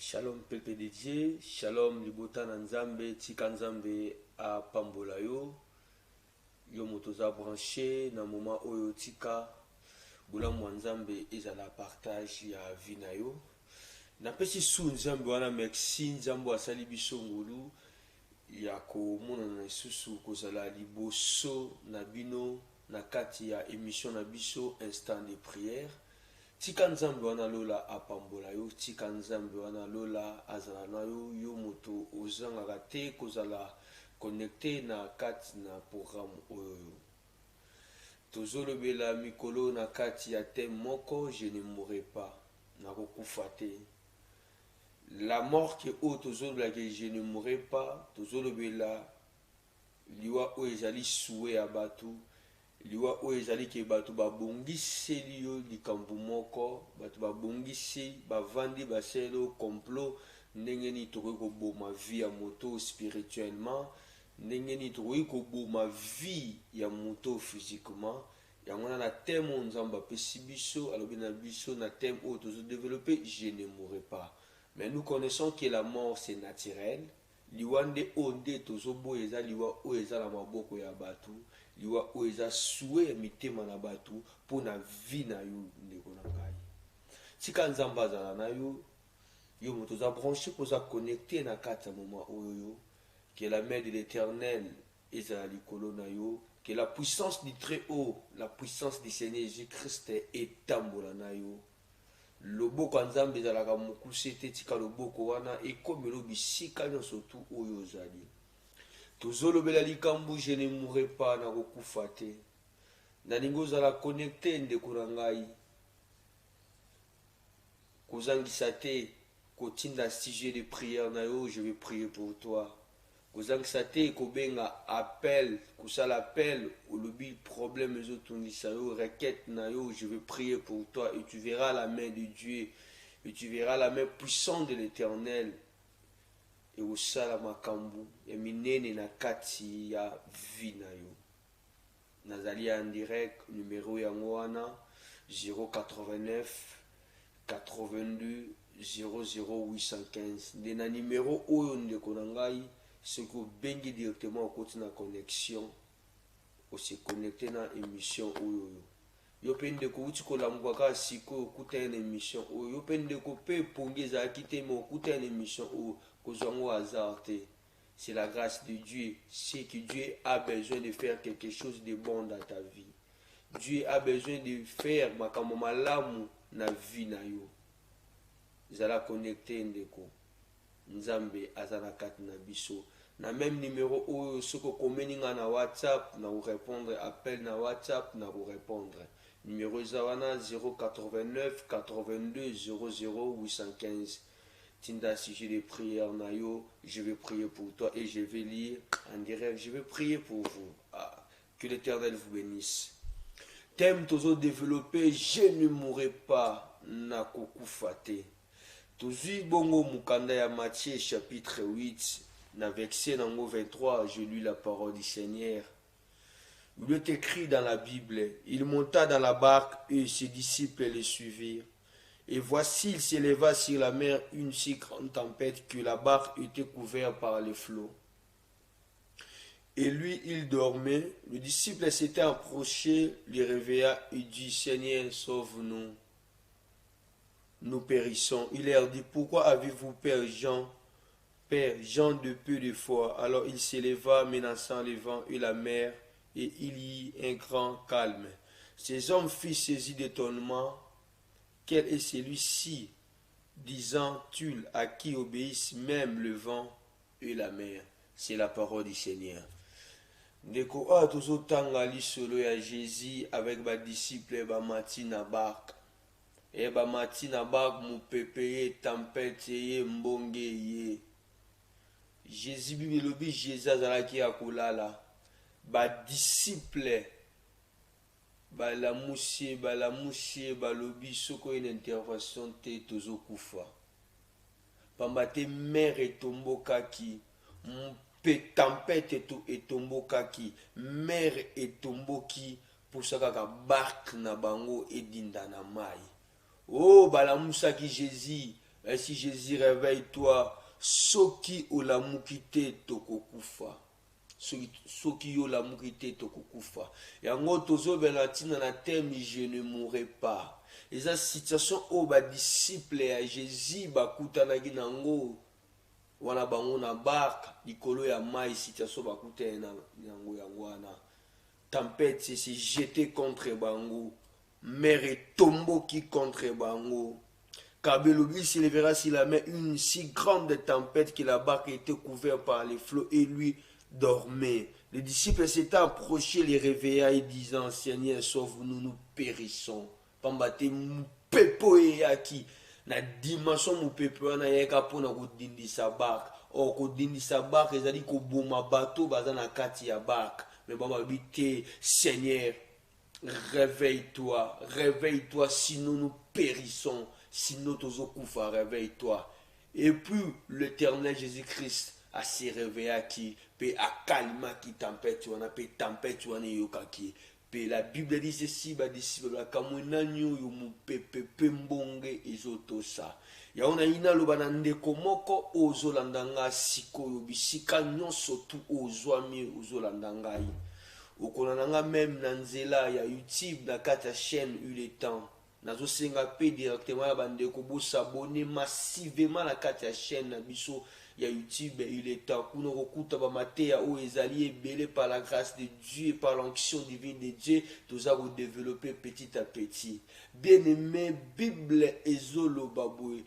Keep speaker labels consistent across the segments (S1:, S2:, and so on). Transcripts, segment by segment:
S1: Shalom pepe de Dieu, shalom libota na nzambe, tika nzambe a pambola yo. Yo motoza branché na moment oyo tika bula mwa nzambe ezala partage ya vie na yo. Na pesi su nzambe wana merci nzambe asali biso ngulu ya komona na lisusu kozala liboso na bino na kati ya émission na biso instant de prière. Tika nzambe wana lola apambola yo, tika nzambe wana lola azala na yo, yo moto ozangaka te kozala connecté na kati na programme oyo. Tozolobela mikolo na kati ya thème moko, je ne mourrai pas, nakokufa te. La mort ke o tozolobela ke je ne mourrai pas, tozolobela liwa o ezali souhait ya batu. Liwa oyo ezali ke bato babongiseli yo likambo moko, bato babongisi bavandi baselo complot ndenge nini tokoki koboma vie ya moto spirituellement, ndenge nini tokoki koboma vie ya moto physiquement. Yango wana na thème oyo nzambe apesi biso alobi na biso na thème oyo tozodévelopper, je ne mourrai pas. Mais nous connaissons que la mort c'est naturel. Liwa nde oyo nde tozoboya eza liwa oyo eza na maboko ya bato, liwa oyo eza souhait ya mitema na bato mpo na vie na yo ndeko na ngai. Tika nzambe azala na yo, yo moto oza branché koza connecté na kati ya moment oyo yo, que la main de l'Éternel ezala likolo na yo, que la puissance du très haut, la puissance du Seigneur Jésus-Christ etambola na yo. Loboko nzambe ezalaka mokuse te, tika loboko wana ekomelo bisika nyonso tu oyo ozali. Tozolobela likambo je ne mourrai pas nakokufa te. Nalingi ozala connecté ndeko na ngai. Kozangisa te kotinda sujet de prière na yo, je vais prier pour toi. Kozangisa te kobenga appel, kosala appel olobi problème ezotungisa yo, requête na yo, je vais prier pour toi et tu verras la main de Dieu et tu verras la main puissante de l'Éternel. Et osala makambu ya minene na kati ya vie na yo. Nazali en direct numéro yango wana 089 82 00815. Nde na numéro oyo ndeko na ngai soki obengi directement okoti na connexion ose connecté na émission oyo. Yo mpe ndeko uti kolamuka kaka sikoyo okuta na émission oyo. Yo mpe ndeko mpe pongi ezalaki te me okuta na émission oyo kozwango hasard te. C'est la grâce de Dieu. C'est que Dieu a besoin de faire quelque chose de bon dans ta vie. Dieu a besoin de faire makambo malamu na vie na yo. Zala connecté ndeko. Nzambe azana kati na biso. Na même numéro oyo soko komeninga na WhatsApp na vous répondre, appel na WhatsApp na vous répondre. Numéro zawana 089 82 00815. Tinda sujet de prière na yo, je vais prier pour toi et je vais lire en direct, je vais prier pour vous. Ah, que l'Éternel vous bénisse. Thème tozo développé, je ne mourrai pas na kokufa te. Tozui bongo mukanda ya Matthieu chapitre 8, na verset nango 23, je lis la parole du Seigneur. Il est écrit dans la Bible, il monta dans la barque et ses disciples le suivirent. Et voici, il s'éleva sur la mer une si grande tempête que la barque était couverte par les flots. Et lui, il dormait. Le disciple s'était approché, le réveilla et dit, Seigneur, sauve-nous. Nous périssons. Il leur dit, pourquoi avez-vous peur, Jean de peu de foi? Alors il s'éleva, menaçant le vent et la mer, et il y eut un grand calme. Ces hommes furent saisis d'étonnement. Quel est celui-ci, disant-il, à qui obéissent même le vent et la mer? C'est la parole du Seigneur. Ndeko a tozotanga lisolo ya Jésus avec ba disciples ba mati na barque. Et ba mati na barque mupepe ye tempête ye mbonge ye. Jésus bibelobi Jésus azalaki akolala. Ba disciples balamusie balobi soko une intervention te tozokufa. Pamba te mer etombokaki, mpe tempête etombokaki, mer etomboki posa kaka barque na bango edinda na mai. Oh balamusaki Jésus Ainsi Jésus, réveille-toi. Soki olamuki te tokokufa. Soki olamuki te tokokufa. Yango tozobela ntina na terme je ne mourrai pas. Eza situation o ba disciple ya Jésus bakutanaki nango wana bango na barque likolo ya mai, situation bakutana nango yango wana. Tempête s'est jetée contre bango. Mer etomboki contre bango. Car Belobi s'élèvera s'il a mis une si grande tempête que la barque était couverte par les flots et lui dormait. Les disciples s'étant approchés, les réveilla et disant, Seigneur, sauve-nous, nous périssons. Pambate mupepo eyaki na dimension mupepo wana yeka pona kodindisa barque. Or kodindisa barque ezali koboma bateau baza na kati ya barque. Mais bamba bité, Seigneur, réveille-toi, réveille-toi, sinon nous périssons. Sinon, tozokufa, réveille-toi. Et puis, l'Éternel Jésus-Christ a se réveillé qui peut calmer qui tempête, tu en a peut tempête, tu en es yokaki. Puis la Bible dit ceci, bah disciple, la kamunanyo yo mu pepe pembonge ezotosa. Ya ona ina lo banande komoko ozolandanga siko yo bisika nyonso tu ozwami ozolandanga yi. Okonananga même na nzela ya YouTube na kata chaîne le temps. Nazo senga pe directement ya bandeko bo s'abonner massivement na kati ya chaîne na biso ya YouTube il est temps kuno kokuta ba mateya o ezali ebele par la grâce de Dieu et par l'onction divine de Dieu toza ko développer petit à petit. Bien aimé Bible ezolo babwe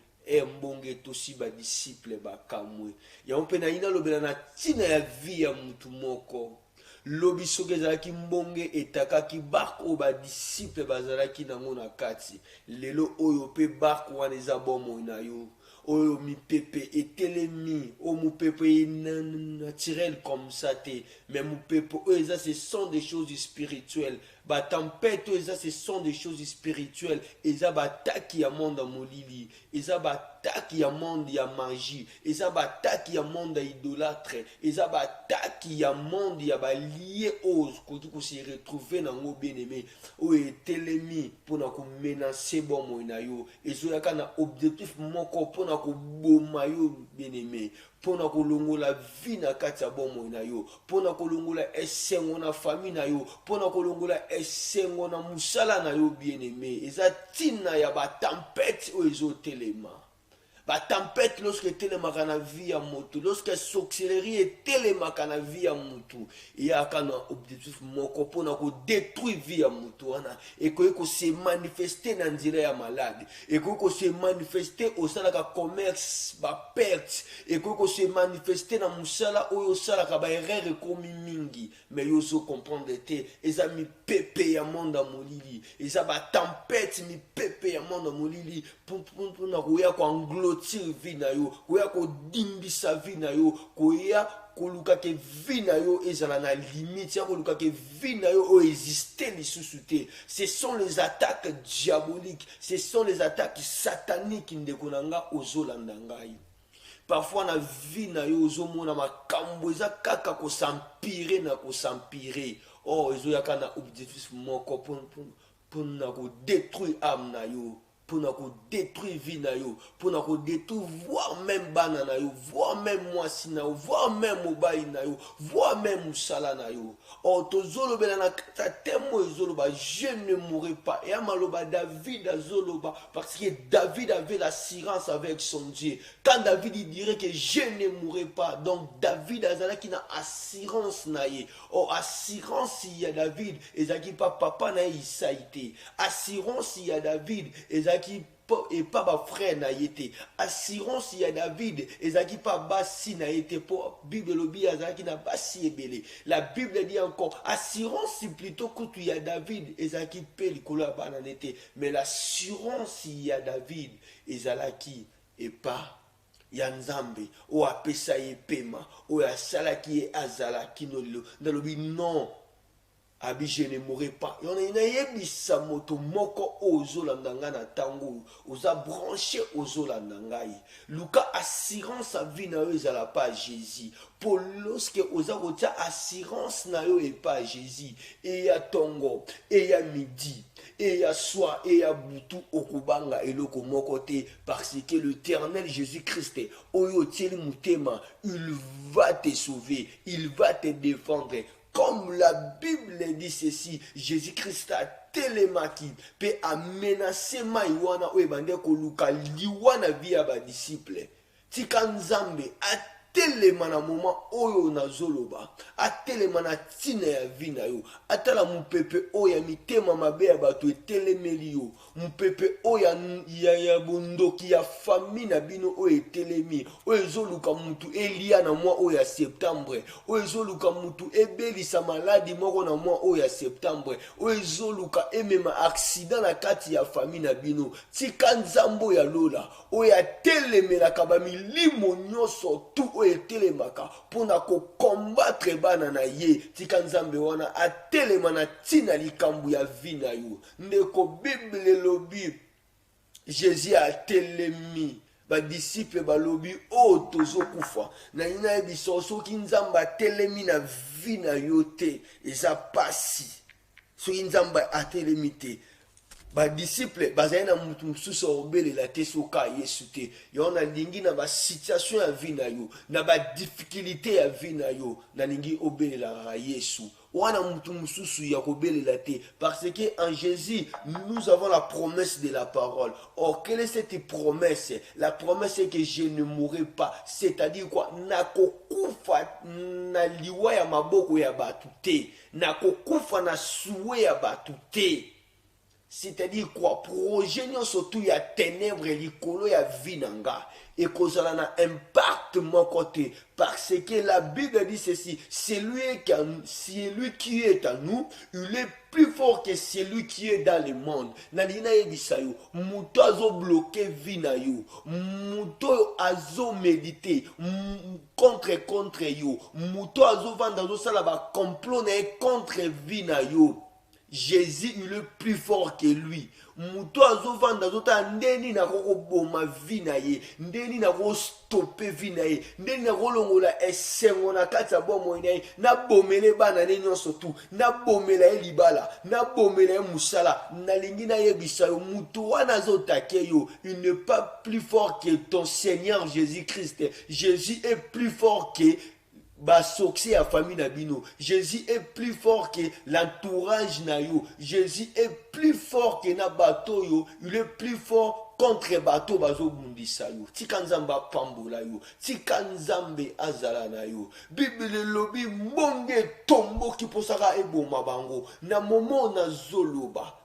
S1: mbonge tosi ba disciple ba kamwe ya mpena ina lobela na tina ya vie ya mutu moko. Lobi soki ezalaki mbonge etakaki barke oyo badisciple bazalaki nango na kati lelo oyo mpe barke wana eza bomoi na yo oyo mipepe etelemi oyo mopepe naturel comme ça te mais mopepe oyo eza ce sont des choses spirituelles batempete oyo eza ce sont des choses spirituelles eza bataki ya monde ya molili eza bataki ya monde ya magie eza bataki ya monde ya idolâtre eza bataki ya monde ya balie oyo koki kose retrouve nango bien aimé oyo etelemi mpona komenace bomoi na yo ezoyaka na objectif moko mpona koboma yo bien aimé mpona kolongola vie na kati ya bomoi na yo mpona kolongola esengo na famille na yo mpona kolongola esengo na musala na yo bien aimé eza ntina ya batempete oyo ezotelema. La tempête lorsque telemaka na vie ya moto, lorsque sorcellerie est telemaka na vie ya moto, il y a un objectif moko pona ko détruire vie ya moto wana et ko se manifester na nzela ya malade et ko se manifester au salaka commerce ba perte et ko se manifester na musala oyo salaka ba erreur komi mingi mais yo so comprendre te eza mi pepe ya monde molili eza ba tempête mi pepe ya monde molili pour na ko ya ko englotir vie na yo koya ko dimbisa vie na yo koya koluka ke vie na yo ezala na limite ya koluka ke vie na yo o exister lisusu te. Ce sont les attaques diaboliques, ce sont les attaques sataniques ndeko nanga ozolanda ngai. Parfois na vie na yo ozomona makambo eza kaka ko s'empirer na ko s'empirer. Oh ezoyaka na objectif moko pour na ko détruire âme na yo. Pour nous détruire vie na yo, pour nous détruire voire même bana na yo, voire même mwasi na yo, voire même mobile na yo, voire même musala na yo. Oh tozolo bela na ta temo ezoloba je ne mourrai pas. Et amaloba David azoloba parce que David avait l'assurance avec son Dieu. Quand David il dirait que je ne mourrai pas, donc David azala qui na assurance na ye. Oh assurance il y a David, ezaki pas papa na Isaïté. Assurance il y a David, ezaki et pas ba frère na yete assurance ya David ezaki pas basi na yete pour Bible lobi azaki na basi ebele. La Bible dit encore assurance plutôt que tu ya David ezaki pe likolo ya bana nete mais l'assurance ya David ezalaki et pas ya Nzambe o apesa ye pema o asalaki azalaki no lobi non Abi je ne mourrai pas. Il y a yebisa moto moko ozolandanga na tango. Oza branché ozolandanga. Luka assurance à vie na yo ezala pas Jésus. Pour lorsque oza kotia assurance na yo et pas Jésus. Et ya tongo, et ya midi, et ya soir, et ya butu okubanga eloko moko te parce que l'Éternel Jésus-Christ oyo tieli mutema, il va te sauver, il va te défendre. Comme la Bible dit ceci, Jésus-Christ a telemaki pe a menacé maiwana oebande koluka liwana via ba disciple. Tika nzambe a telema na moment oyo na zoloba, a telema na tina ya vi na yo, atala mupepe oya mitema mabe ya bato etelemeli yo, mupepe oya ya bondoki ya fami na bino oyo etelemi, oyo ezoluka mutu elia na mwa oyo ya septembre, oyo ezoluka mutu ebelisa maladi moko na mwa oyo ya septembre, oyo ezoluka emema accident na kati ya fami na bino, tika nzambo ya lola, oyo atelemelaka bamilimo nyonso tu oyo etelemaka mpona kokombattre bana na ye, tika nzambe wana atelema na ntina likambo ya vi na yo. Ndeko Bible lobi Jésus atelemi badisiple balobi o tozokufa na ina yebiso soki nzambe atelemi na vi na yo te eza pasi, soki nzambe atelemi te ba disciple bazali na mutu mususu obelela te soka Yesu te. Yo na lingi na ba situation ya vie na yo, na ba difficulté ya vie na yo, na lingi obelela Yesu. Wana mutu mususu ya kobelela te parce que en Jésus nous avons la promesse de la parole. Or quelle est cette promesse? La promesse est que je ne mourrai pas, c'est-à-dire quoi? Nakokufa na liwa ya maboko ya batu te, nakokufa na suwe ya batu te. C'est-à-dire quoi? Projet surtout il y a ténèbres likolo ya vinanga et kozala na impact mon côté parce que la Bible dit ceci, celui qui est en nous, il est plus fort que celui qui est dans le monde. Nalina yebisayo, muto azo bloqué vina yo, muto azo méditer contre yo, muto azo vanda azo sala ba complot na contre vina yo. Jésus il est plus fort que lui. Muto azovanda zota ndeni na koko boma vina ye, ndeni na ko stopper vina ye, ndeni na kolongola esengo na kati ya bomo ye, na bomele bana ne nyonso tu, na bomela ye libala, na bomela ye musala, na lingi na yebisa yo muto wana zotake yo, il n'est pas plus fort que ton Seigneur Jésus-Christ. Jésus est plus fort que Basoxé à famille Nabino. Jésus est plus fort que l'entourage na yo. Jésus est plus fort que na bateau yo. Il est plus fort contre bateau bazo bundisa yo. Tikanzamba pambola yo. Tikanzambe azala na yo. Bible lobi monge tombo ki posaka eboma bango. Na momo na zoloba.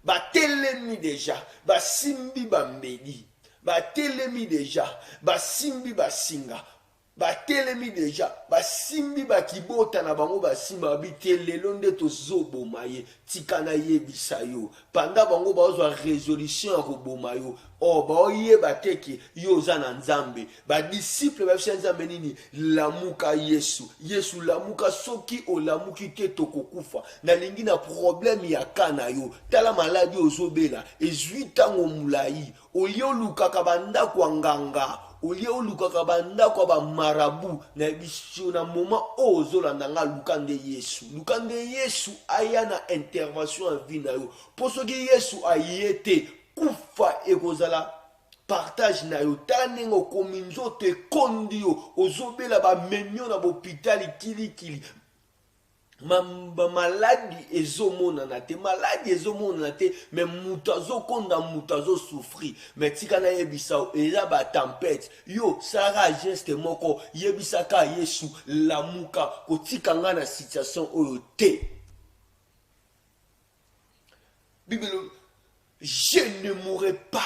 S1: Ba telemi déjà. Ba simbi bambedi. Ba telemi déjà. Ba simbi ba singa. Ba telemi déjà ba simbi ba kibota na bango ba simba bite lelo nde tozobo maye tikana yebisa yo panda bango ba ozwa résolution ya koboma yo o ba oyeba teke yo za na nzambe ba disciple ba fisa nzambe nini lamuka Yesu lamuka soki o lamuki te tokokufa na lingi na problème ya kana yo tala maladi ozobela ezwi tango mulai olio lukaka banda kwa nganga olie olukaka bandako ba marabu na biso na moment ozolanda nga lukande Yesu aya na intervention en vie na yo posoki Yesu ayete kufa ekozala partage na yo tanengo komi nzoto ekondi yo ozobela bamenio na bopitali kilikili maladi ezomonana te mais mutazo konda mutazo souffrir mais tikana yebisa eza ba tempête yo sara geste moko yebisaka Yesu lamuka kotikanga na situation oyo te. Bible je ne mourrai pas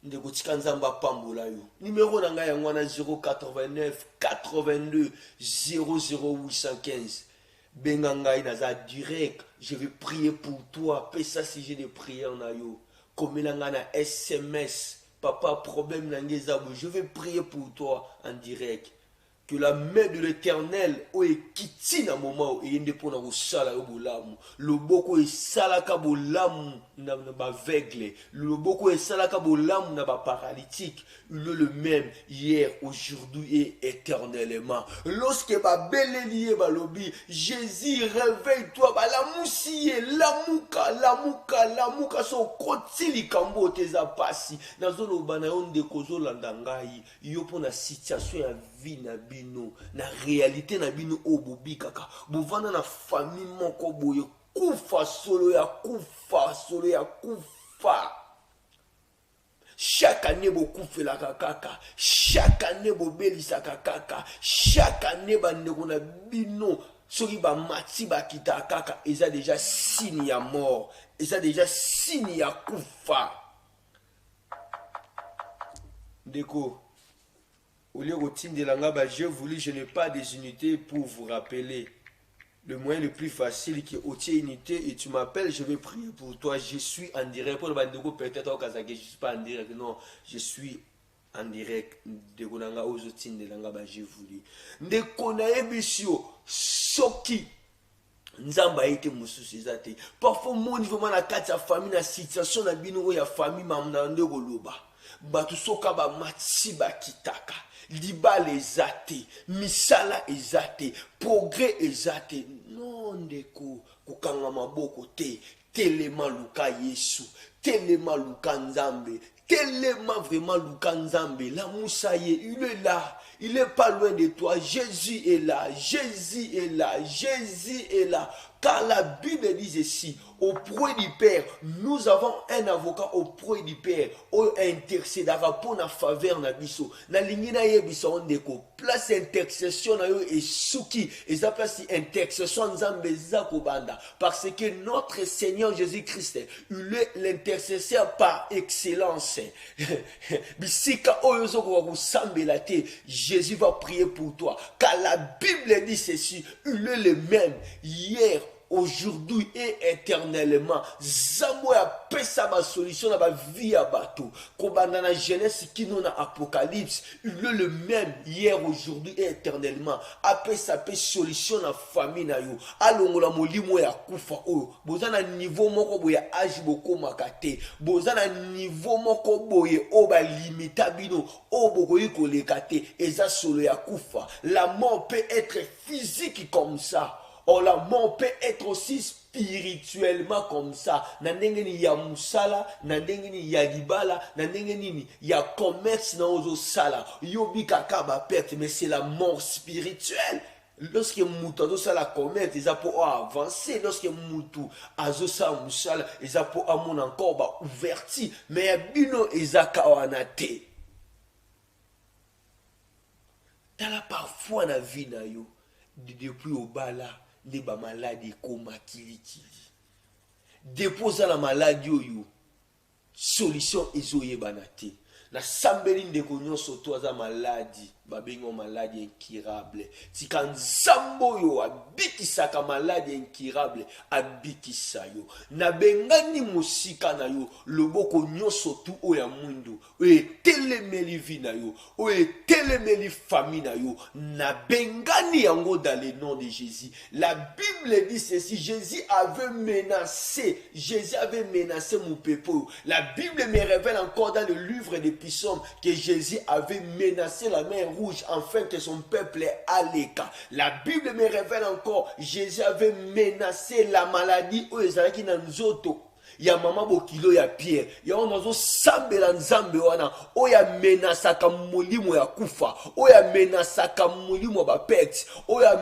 S1: ndeko tika nzamba pambola yo numéro na ngai yango na 089 82 00815 Bengangai naza direct, je vais prier pour toi. Pesa si j'ai des prières na yo. Komelanga na SMS. Papa, problème na ngezabu. Je vais prier pour toi en direct. Que la main de l'Éternel o ekiti na moment et yende pona ko sala yo bolamu. Loboko esalaka bolamu na ba aveugle. Loboko esalaka bolamu na ba paralytique. Il est le même hier, aujourd'hui et éternellement. Lorsque ba belelié ba lobi, Jésus réveille-toi ba la moussié, la muka so koti likambo teza pasi. Nazolo bana yonde kozo landangai, yo pona situation ya vie na bino, na réalité na bino obobi kaka. Bovana na famille moko boye kufa solo ya kufa. Chaque année, beaucoup fait la kaka. Chaque année, bobelisa kaka. Chaque année, bandekona bino. Soki ba mati ba kita kaka. Ils ont déjà signe à mort. Ils ont déjà signe à kufa. Deko. Au lieu de l'anga, je n'ai pas des unités pour vous rappeler. Le moyen le plus facile qui est ôter unité et tu m'appelles, je vais prier pour toi. Je suis en direct. Pour le bandego, peut-être au Kazakh, je ne suis pas en direct. Non, je suis en direct. De Konanga aux outils de l'anga, j'ai voulu. De Konae Bissio, Soki. Nzamba ete mususu zate. Parfois, mon niveau, na kati ya famille, na situation, na bino ya famille, mamna ndego loba. Batu soka ba matsi ba kitaka. Libala ezate, misala ezate, progrès ezate. Non ndeko, kukanga maboko te, telema luka Yesu, telema luka Nzambe, telema vraiment luka Nzambe. La moussaye, il est là, il est pas loin de toi. Jésus est là, Jésus est là, Jésus est là. Car la Bible dit ici, auprès du Père, nous avons un avocat auprès du Père, au intercédera pour la faveur na biso. Na lingi na yebiso ondeko, place intercession na yo et suki, et ça place intercession nzambe zako banda, parce que notre Seigneur Jésus-Christ, il est l'intercesseur par excellence. Bisika oyozo ko kusambela te, Jésus va prier pour toi, car la Bible dit ceci, il est le même hier, aujourd'hui et éternellement. Zamo ya pesa ba solution na ba vie ya bato. Kobanda na Genèse qui nous na Apocalypse, il est le même hier, aujourd'hui et éternellement. Apesa pe solution na famille na yo. Alongola molimo ya kufa oyo. Boza na niveau moko boye âge boko makate. Boza na niveau moko boye o ba limita bino o boko yiko lekate. Eza solo ya kufa. La mort peut être physique comme ça. Or la mort peut être aussi spirituellement comme ça. Na ndenge ni ya musala, na ndenge ni ya libala, na ndenge ni ya commerce na ozo sala. Yobi kaka ba perte, mais c'est la mort spirituelle. Lorsque mutu azo sala commerce, ils a pour avancer. Lorsque mutu azo sala musala, ils a pour amon encore ba ouverti. Mais bino ezaka wanate. Tala parfois na vie na yo, depuis au bala. Les maladies comme kili. Dépose la maladie yo. Solution ezoye banate. Na sambeli ndeko nyonso to aza maladie, babengo maladie incurable. Tika nzambo yo abikisaka maladie incurable, abikisa yo. Na bengani musika na yo, loboko nyonso tu oya mundu, oye telemeli vi na yo, oye telemeli famille na yo, na bengani yango dans le nom de Jésus. La Bible dit ceci, Jésus avait menacé mon peuple. La Bible me révèle encore dans le livre des Psaumes que Jésus avait menacé la mer rouge afin que son peuple allèque. La Bible me révèle encore, Jésus avait menacé la maladie aux Israéliens dans Nzoto. Ya mama bokilo ya Pierre, ya onazo sambela nzambe wana, oya menasaka molimo ya kufa, oya menasaka molimo ba perte, oya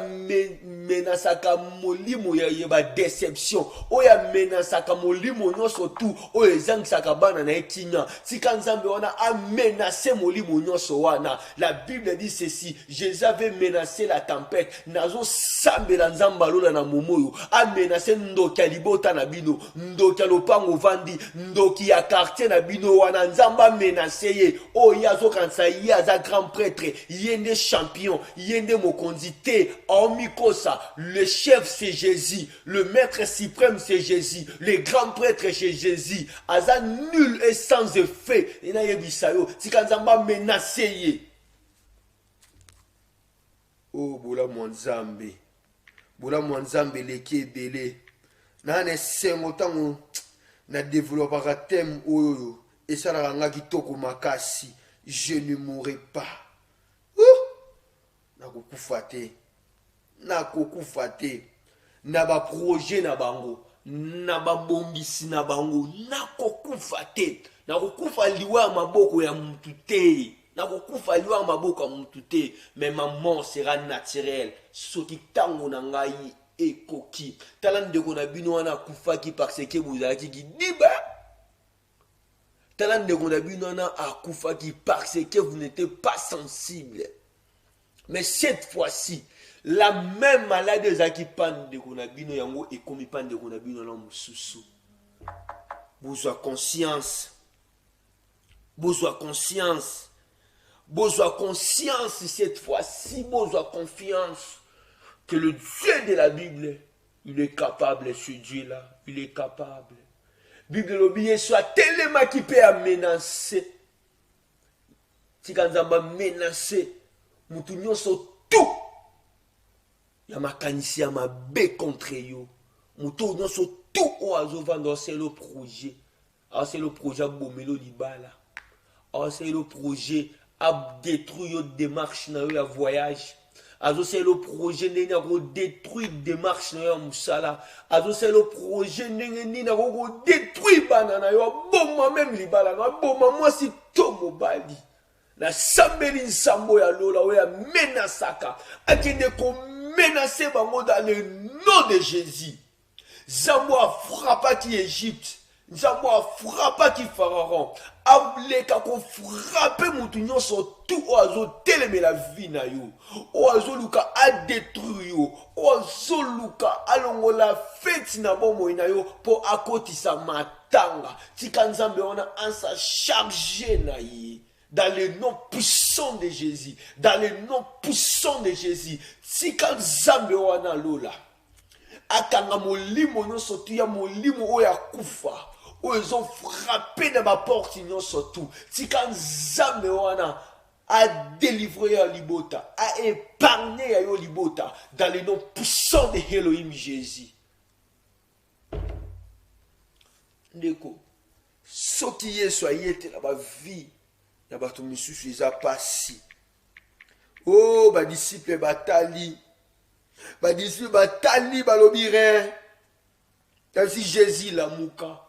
S1: menasaka molimo ya ba déception, oya menasaka molimo nyonso tu, oya ezangisaka bana na ekinya. Tika nzambe wana a menacé molimo nyonso wana. La Bible dit ceci, Jésus avait menacé la tempête, nazo sambela nzamba lola na momoyo, a menacé ndoki ya libota na bino, ndoki ya pango vandi, ndoki ya quartier na bino wana nzamba menacé ye, o yazo kansa ye aza grand prêtre, yende champion, yende mokonzi te, omikosa, le chef c'est Jésus, le maître suprême c'est Jésus, le grand prêtre c'est Jésus, aza nul et sans effet, ina yebisayo, tika nzamba menacé ye. Oh, bola mwanzambe. Bola mwanzambe leki ebele. Na ne sengo tango na développera thème oyo. Et ça la ranga kitoko makasi. Je ne mourrai pas. Nakokufa te. Nakokufa te. Na ba projet na bango. Na ba bombisi na bango. Nakokufa te. Nakokufa liwa maboko ya mutu te. Nakokufa liwa maboko ya mutu te. Mais ma mort sera naturelle. Soki tango na ngai ekoki. Tala ndeko na bino wana kufaki parce que vous avez ki diba. Tala ndeko na bino wana akufaki parce que vous n'étiez pas sensible. Mais cette fois-ci, la même maladie ezaki pan ndeko na bino yango ekomi pan ndeko na bino na mususu. Bozwa conscience. Bozwa conscience. Bozwa conscience cette fois-ci. Bozwa confiance que le Dieu de la Bible, il est capable, ce Dieu-là. Il est capable. Bible l'obéit soit tellement qui peut menacer. Si quand on va menacer, nous tournons sur tout. Il y a ma canisse, il y a ma baie contre yo. Nous tournons sur tout au hasard vendant c'est le projet. Alors c'est le projet à Bomelo Libala. Alors c'est le projet à détruire les démarches dans le voyage. Alors c'est le projet de détruire les démarches dans le Moussala. Alors c'est le projet de détruire banana. Bon même Libala. Bon moi si Tomo Bali. La sambeli nsambo ya lola oya menasaka. Akende ko menacer bango dans le nom de Jésus. Zambo a frappé qui Égypte. Zambo a frappé qui Pharaon. Ableka ko frappé mutu nyonso tout oazo teleme la vie na yo. Oazo luka a détruire yo. Oazo luka alongo la fête na bomo na yo po akotisa matanga. Tika nzambe ona ansa chargé na ye. Dans le nom puissant de Jésus. Dans le nom puissant de Jésus. Si quand Zambe wana lola. Akanga molimo nyonso tu ya molimo oya kufa. Oyo ils ont frappé dans ma porte nyonso tu. Si quand Zambe wana a délivré ya libota. A épargné ya yo libota. Dans le nom puissant de Elohim Jésus. Ndeko. Soki Yesu ayete na ba vie. Il y a bato misusu eza pasi. Oh, ba disciple batali. Ba disciple batali balobi rien. Si Jésus la mouka.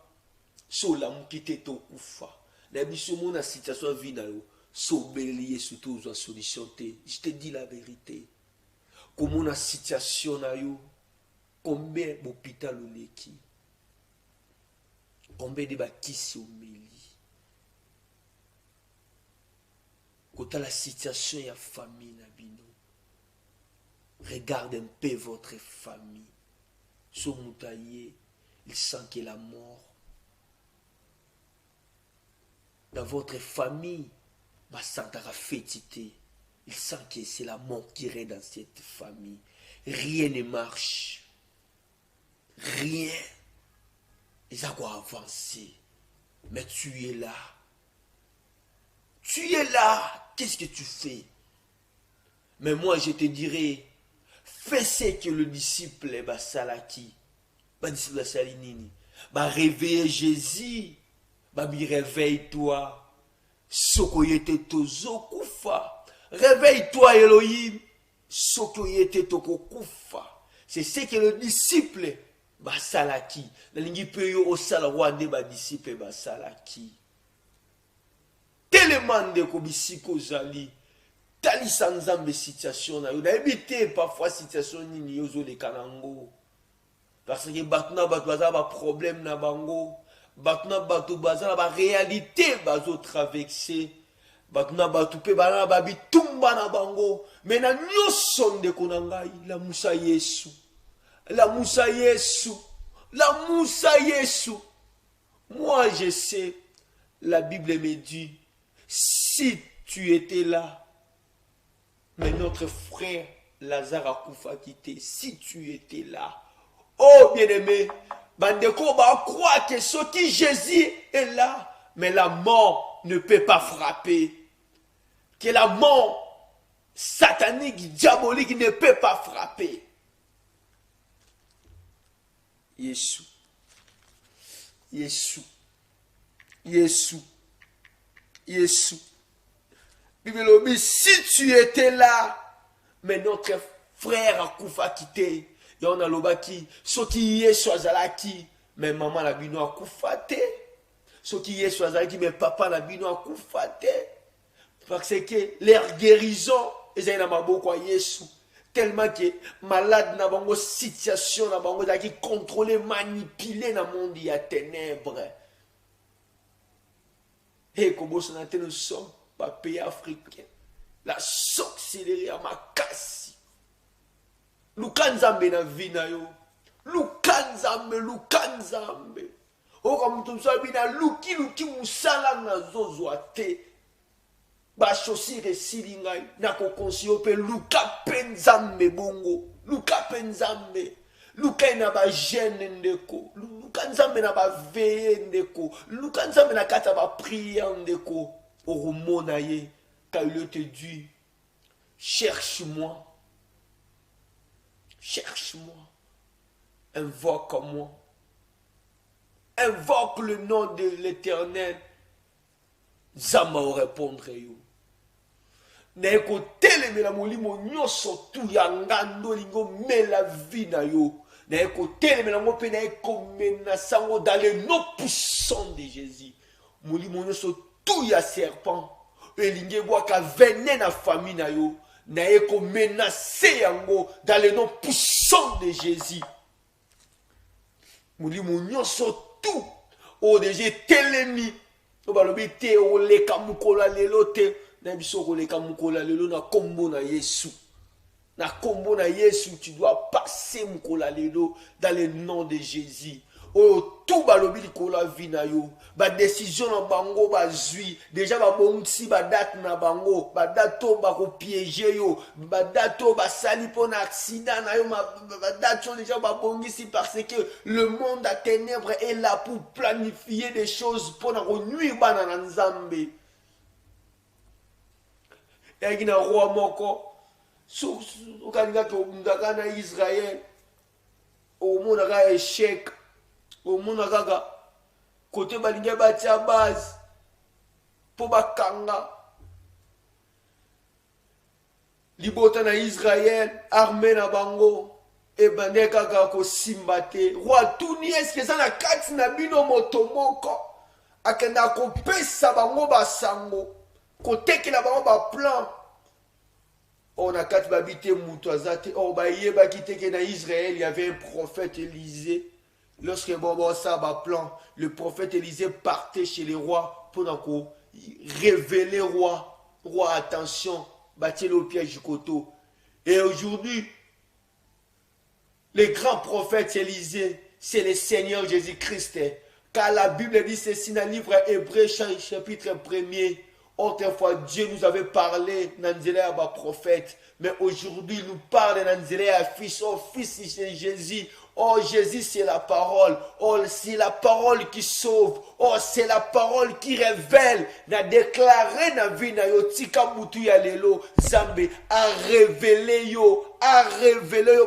S1: So la moukite to kufa. Na biso mona situation vie na yo. So belier surtout aux solution te. Je te dis la vérité. Comment la situation na yo. Combien d'hôpital ou leki. Combien de bakisi ou meli. Quand la situation de la famille, regarde un peu votre famille. Son moutaillé, il sent que la mort. Dans votre famille, ma santara fétité. Il sent que c'est la mort qui règne dans cette famille. Rien ne marche. Rien. Ils ont quoi avancer. Mais tu es là. Tu es là. Qu'est-ce que tu fais? Mais moi, je te dirais, fais ce que le disciple Salaki, le disciple Salinini, réveiller Jésus, réveille-toi. Sokoyete tozo kufa. Réveille-toi, Elohim. Sokoyete toko kufa. C'est ce que le disciple Salaki, la lingi peyo au salawande disciple Salaki. Tellement de kobisiko zali tali sanzambe situation na yo na éviter parfois situation nini yozo le kanango parce que batna baza ba problème na bango batna batu baza ba réalité bazo traverser batna batu pe bana ba bitumba na bango mais na nyoso nde konangai la Musa Yesu la Musa Yesu la Musa Yesu. Moi je sais, la Bible me dit, si tu étais là, mais notre frère Lazare a Koufa quitté, si tu étais là, oh bien-aimé, Bandeko va croire que ce qui Jésus est là, mais la mort ne peut pas frapper. Que la mort, satanique, diabolique ne peut pas frapper. Yesu. Yesu. Yesu. Yesu. Bible, si tu étais là, mais notre frère a koufa quitté. Il y a un lobaki, ce qui est soazalaki, mais maman la bino a koufate. Ce qui est soazalaki, mais papa la bino a koufate. Parce que leur guérison, ils ont beaucoup Yesu. Tellement que malade n'a pas situation, n'a pas qui contrôler, manipuler dans le monde il y a ténèbres. Et comme nous sommes pas pays africain, la sorcellerie à ma casse. Lukanzambe na vina yo. Lukanzambe. O comme tout ça bina luki musala na zozo ate. Ba chaussure silingai na ko konsio pe luka penzambe bongo. Luka penzambe. Luka na ba gêne ndeko. Luka nzambe na ba veille ndeko. Luka nzambe na kata ba prière ndeko. Oromona ye. Quand il te dit, cherche-moi. Cherche-moi. Invoque-moi. Invoque le nom de l'Éternel. Zama o répondre yo. Na ko teleme la molimo nyoso tu yangando lingo mela vida yo. Na ko teleme la ngope na ko menaçango dans le nom puissant de Jésus. Molimo nyoso tu ya serpent. Elinge boaka venin na famille na yo. Na eko menacer yango dans le nom puissant de Jésus. Molimo nyoso tout. O deje telemi. O balobi te o leka mukola lelo te. Na biso ko leka mukola lelo na kombo na Yesu. Na kombo na Yesu, tu dois passer mukola lelo dans le nom de Jésus. Oh, tout balobi likola vina yo. Ba décision na bango ba zui. Déjà ba bongsi ba date na bango. Ba dato ba ko piéger yo. Ba dato ba sali pour na accident na yo. Ba dato déjà ba bongisi parce que le monde à ténèbres est là pour planifier des choses pour na nuire bana na nzambe. Et na roi moko. Sou kaninga to ndaka na Israël. Au monde a échec. Au monde kaka côté balinga batia base pour bakanga libota na Israël armée na bango e bande kaka ko simbate roi tuni est-ce que ça na kati na bino motomoko akenda ko pesa bango basango côté ki na bango ba plan on a kati babité mutu azate on ba yeba kiteke na Israël il y avait un prophète Élisée. Lorsque bon ça va plan, le prophète Élisée partait chez les rois pour révéler roi, attention, bâtir le piège du coteau. Et aujourd'hui, le grand prophète Élisée, c'est le Seigneur Jésus-Christ. Car la Bible dit ceci dans le livre Hébreu chapitre 1er. Autrefois, Dieu nous avait parlé dans le prophète. Mais aujourd'hui, il nous parle dans le fils. Oh, fils, c'est Jésus. Oh, Jésus, c'est la parole. Oh, c'est la parole qui sauve. Oh, c'est la parole qui révèle. Na déclaré na vie na yo tika mutu ya lelo. Zambe a révélé yo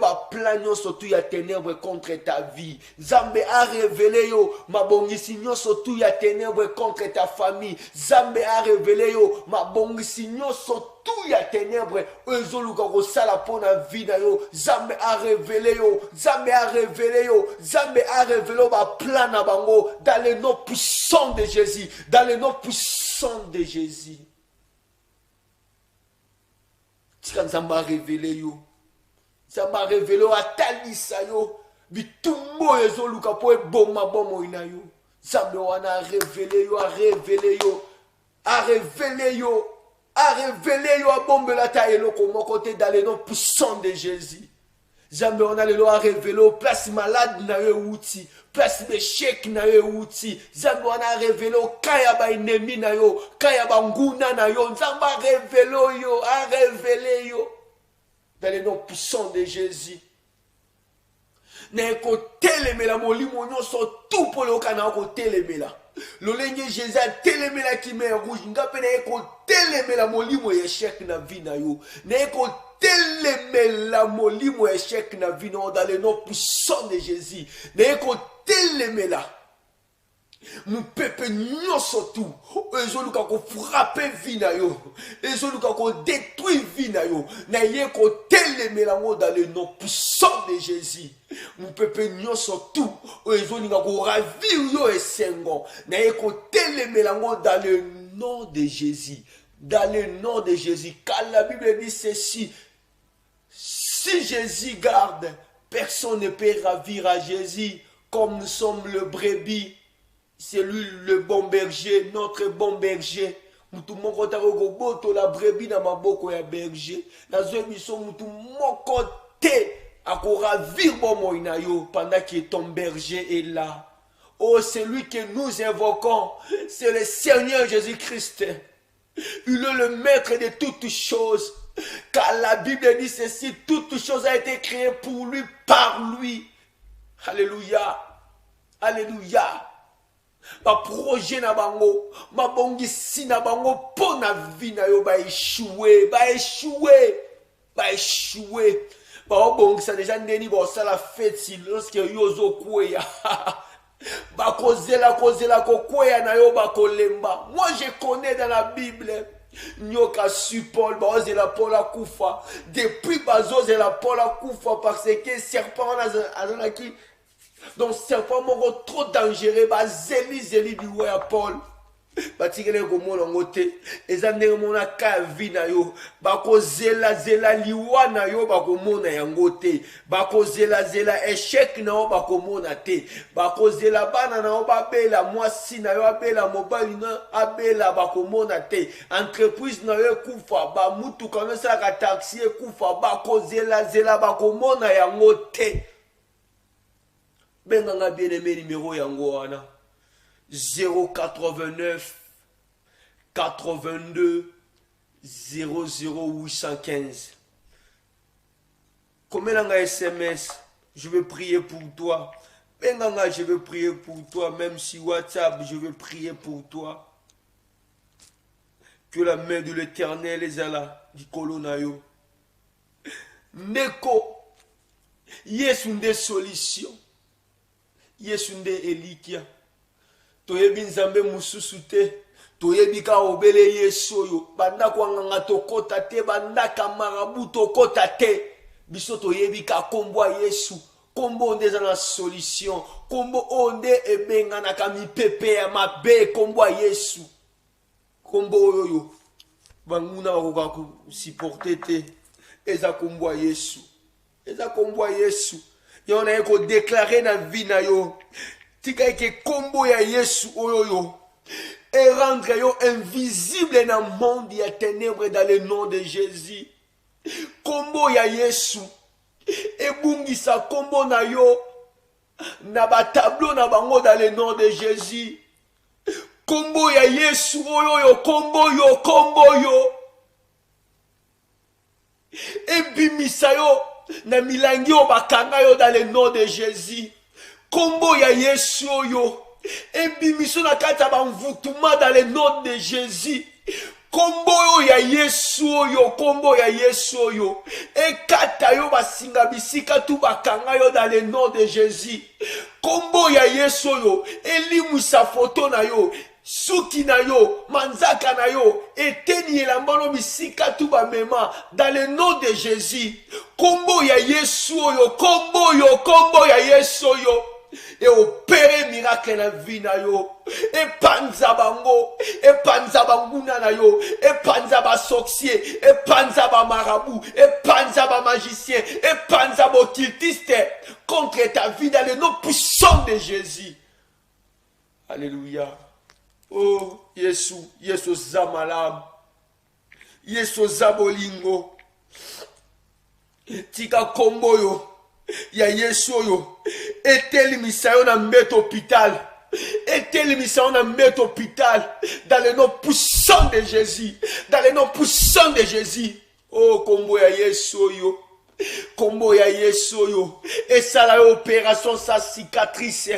S1: ba plan nyonso tu ya ténèbres contre ta vie. Zambe a révélé yo ma bongisi nyonso tu ya ténèbres contre ta famille. Zambe a révélé yo ma bongisi nyonso tout ya ténèbres ezoluka ko sala pona vie na yo. Zambe a révélé yo, Zambe a révélé yo, Zambe a révélé ba plan na bango dans le nom puissant de Jésus, dans le nom puissant de Jésus. Tika Nzambe a révélé yo. Nzambe a révélé yo atalisa yo bitumbo ezoluka po eboma bomo ina yo. Nzambe wana a révélé yo, a révélé yo, a révélé yo. A révélé yo a bombe la taille loko mon côté dans le nom puissant de Jésus. Jamais on a le a révélé place malade na yo outi, place d'échec na yo outi. Jamais on a révélé kaya ba ennemi na yo, kaya ba nguna na yo. Nzamba a révélé yo dans le nom puissant de Jésus. Na ko telemela molimo nyonso tout pour le kana ko telemela. lolenge Jésus a telemela ki mer rouge ngape na eko telemela molimo échec na vie na yo na eko telemela molimo échec na vie na dans le nom puissant de Jésus na eko telemela mon peuple nyonso tu ezoluka ko frapper vie na yo ezoluka ko détruire vie na yo na ye ko telemela ngo dans le nom puissant de Jésus mon peuple nyonso tu ezoluka ko ravir yo esengo na ye ko telemela ngo dans le nom de Jésus dans le nom de Jésus car la Bible dit ceci si Jésus garde personne ne peut ravir à Jésus comme nous sommes le brebis. C'est lui le bon berger, notre bon berger. Mutu moko tako boto la brebis na maboko ya berger. Na zo miso mutu moko te akora vir bomo inayo pendant que ton berger est là. Oh, c'est lui que nous invoquons. C'est le Seigneur Jésus-Christ. Il est le maître de toutes choses. Car la Bible dit ceci, toute chose a été créée pour lui, par lui. Alléluia. Alléluia. Ma projet na bango, ma bongisi na bango po na vie na yo ba échouer. Ba bongisa déjà ndeni ba sala fête si lorsque yo zo kweya. Ba kozela ko kweya na yo ba kolemba. Moi je connais dans la Bible nyoka su Paul ba ozela Paul akufa. Depuis bazozela Paul akufa parce que serpent azanaki. Donc serpent moko trop dangereux ba zeli du roi Paul batikele ko mona ngote ezande mona ka vi na yo bako zela liwa na yo bako mona yangote bako zela échec na yo bako mona te bako zela bana na yo babela mwasi na yo abela mobali na abela bako mona te entreprise na yo kufa ba mutu kana sa ka taxi kufa bako zela bako mona yangote. Benganga bien-aimé numéro yango wana 089 82 00815. Comme SMS, je vais prier pour toi. Benganga, je vais prier pour toi. Même si WhatsApp, je vais prier pour toi. Que la main de l'Éternel est là, du colonayo. Neko, yes, une des solutions. Yesu nde elikia toyebi nzambe mususu te toyebi ka obele Yesu oyo banda kwanganga tokota te banda kamarabu tokota te biso toyebi ka kombo Yesu kombo ndeza na solution kombo onde ebenga na kamipepe ya mabe kombo Yesu kombo oyo banguna bakoka ku supporter te eza kombo Yesu Yon a eko déclaré na vie na yo. Tika eke kombo ya Yesu oyoyo. Et rendre yo invisible dans le monde ya ténèbres dans le nom de Jésus. Kombo ya Yesu. Et bungisa kombo na yo. Na ba tableau na bango dans le nom de Jésus. Kombo ya Yesu oyoyo. Kombo yo. Et bimisa yo. Na milangi o bakanga yo dans le nom de Jésus. Kombo ya Yesu yo. Ebimiso na kata banvutuma dans le nom de Jésus. Kombo ya Yesu yo. Ekata yo basinga bisika tu bakanga yo dans le nom de Jésus. Kombo ya Yesu yo. Elimu sa photo na yo. Suki na yo, manzaka na yo, eteni elambano bisika tu ba mema dans le nom de Jésus. Kombo ya Yesu yo, kombo ya Yesu yo. Et opérer miracle na vie na yo. Et panza bango, et panza banguna na yo, et panza ba sorcier, et panza ba marabout, et panza ba magicien, et panza ba occultiste contre ta vie dans le nom puissant de Jésus. Alléluia. Oh, Yesu Zamalam, Yesu Zabolingo, Tika kombo yo, ya Yesu yo, eteli misayo na met hôpital, dans le nom puissant de Jésus, Oh, kombo ya Yesu yo, Kombo ya Yesu yo. Et ça la opération sans cicatrice.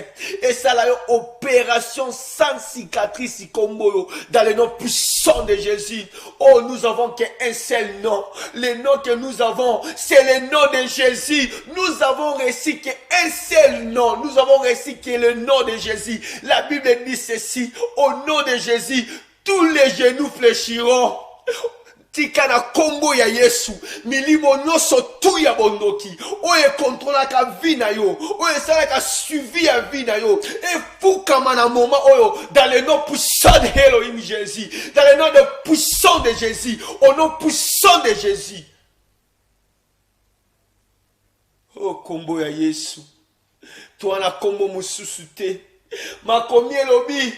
S1: Et ça la opération sans cicatrice. Kombo yo. Dans le nom puissant de Jésus. Oh, nous avons qu'un seul nom. Le nom que nous avons, c'est le nom de Jésus. Nous avons réussi qu'un seul nom. Nous avons réussi que le nom de Jésus. La Bible dit ceci. Au nom de Jésus, tous les genoux fléchiront. Tika na kombo ya Yesu, milimo nyonso tu ya bondoki, oye contrôla ka vie na yo, oye sala ka suivi ya vie na yo, et fukama na moment oyo, dans le nom puissant de Elohim Jésus, dans le nom puissant de Jésus, au nom puissant de Jésus. Oh kombo ya Yesu, toi na kombo mususu te, makomi elobi,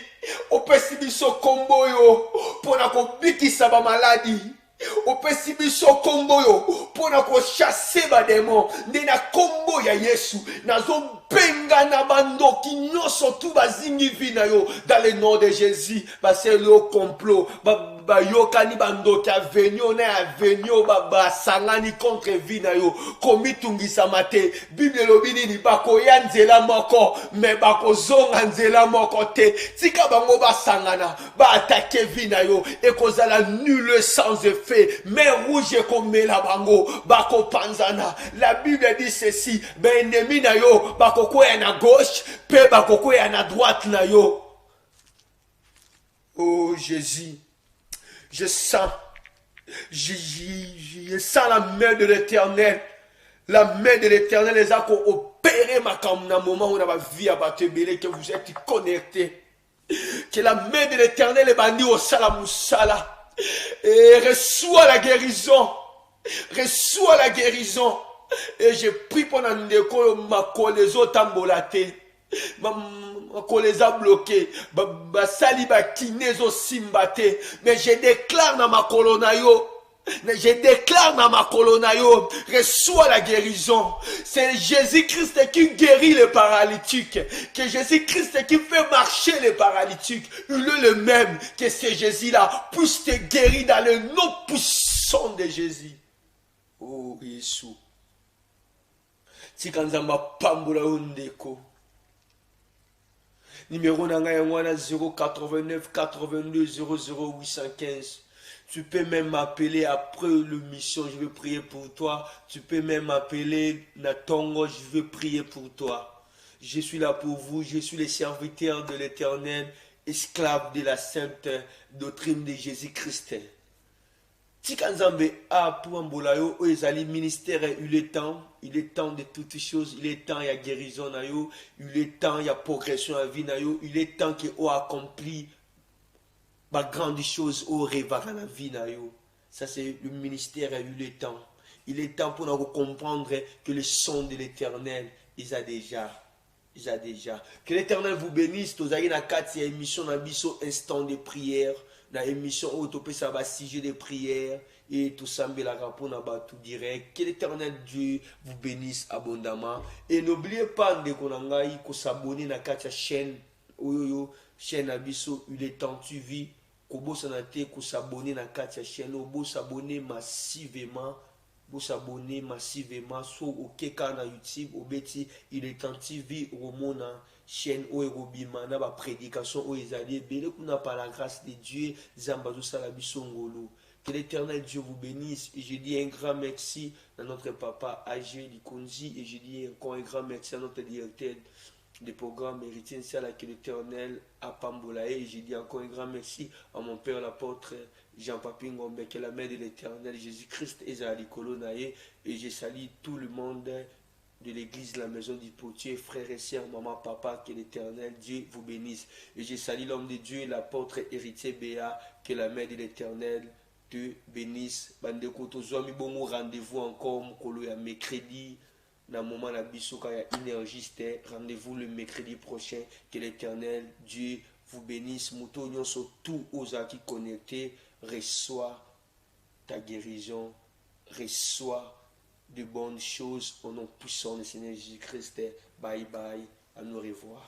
S1: opesi biso kombo yo, pona kobikisa ba maladi. Opesi biso kombo yo pona ko chasser ba démon nde na kombo ya Yesu nazo benga na bandoki nyonso tu bazingi vi na yo dans le nom de Jésus c'est le complot ba yokani bandoki avenio na avenio ba sangani contre vi na yo komitungisa mate Bible lobi nini bako ya nzela moko me bako zonga nzela moko te tika bango ba sangana ba attaquer vi na yo et kozala nul sans effet mais rouge comme la bango bako panzana. La Bible dit ceci, ben ennemi na yo bako koya na gauche pe bako koya na droite na yo. Oh Jésus, je sens la main de l'Éternel. La main de l'Éternel les a opéré ma na moment où on a vie à battre que vous êtes connectés. Que la main de l'Éternel est bandit au salamoussala. Et reçois la guérison. Reçois la guérison. Et je prie pour Nandeko Mako les autres tambolate. Mako les a bloqués. Basali ba kinezo simbate. Mais je déclare dans ma colonayo. Je déclare dans ma colonayo, reçois la guérison. C'est Jésus-Christ qui guérit les paralytiques. Que Jésus-Christ qui fait marcher les paralytiques. Il est le même que ce Jésus-là puisse te guérir dans le nom puissant de Jésus. Oh Jésus. Tikanzamba pambula undeko. Numéro nanga yangwana 089 82 00 815. Tu peux même m'appeler après l'émission, je vais prier pour toi. Tu peux même m'appeler Natongo, je vais prier pour toi. Je suis là pour vous, je suis le serviteur de l'Éternel, esclave de la sainte doctrine de Jésus-Christ. Tikanzambe a pour Mbolayo, ezali ministère, il est temps de toutes choses, il est temps, il y a guérison, il est temps, il y a progression à vie, il est temps qu'il ait accompli ma grande chose au réveil la vie na yo. Ça c'est le ministère a eu le temps. Il est temps pour nous comprendre que le son de l'Éternel, il a déjà. Que l'Éternel vous bénisse. Vous avez une émission dans biso instant de prière, dans émission où tu peux savoir sujet de prière et tout ça mais la rapport n'a pas tout direct. Que l'Éternel Dieu vous bénisse abondamment et n'oubliez pas de konangai ko s'abonner na katia chaîne oyoyo chaîne abiso il est temps tu vis. Kobo sanate ko s'abonner na katia chaîne obo s'abonner massivement. Vous s'abonner massivement sur au Keka na YouTube, au Betty, il est temps TV, au Mona, chaîne au Erobima, na ba prédication au Ezali, bele kuna par la grâce de Dieu, Zambazo Salabisongolo. Que l'Éternel Dieu vous bénisse. Et je dis un grand merci à notre papa Agé Likonzi. Et je dis encore un grand merci à notre directeur des programmes héritiers. C'est là que l'Éternel a Pambolae. Et je dis encore un grand merci à mon père l'apôtre Jean-Papi Ngombe, que la main de l'Éternel Jésus-Christ est à l'Icolonae. Et je salue tout le monde de l'église, la maison du potier, frères et sœurs, maman, papa, que l'Éternel Dieu vous bénisse. Et je salue l'homme de Dieu, l'apôtre héritier Béa, que la main de l'Éternel te bénisse. Bandeko tozomi bon rendez-vous encore mokolo ya mercredi na moment na biso ka ya énergiste. Rendez-vous le mercredi prochain. Que l'Éternel Dieu vous bénisse. Moto nyonso tout aux qui connectés, reçois ta guérison, reçois de bonnes choses au nom puissant du Seigneur Jésus-Christ. Bye bye, à nous revoir.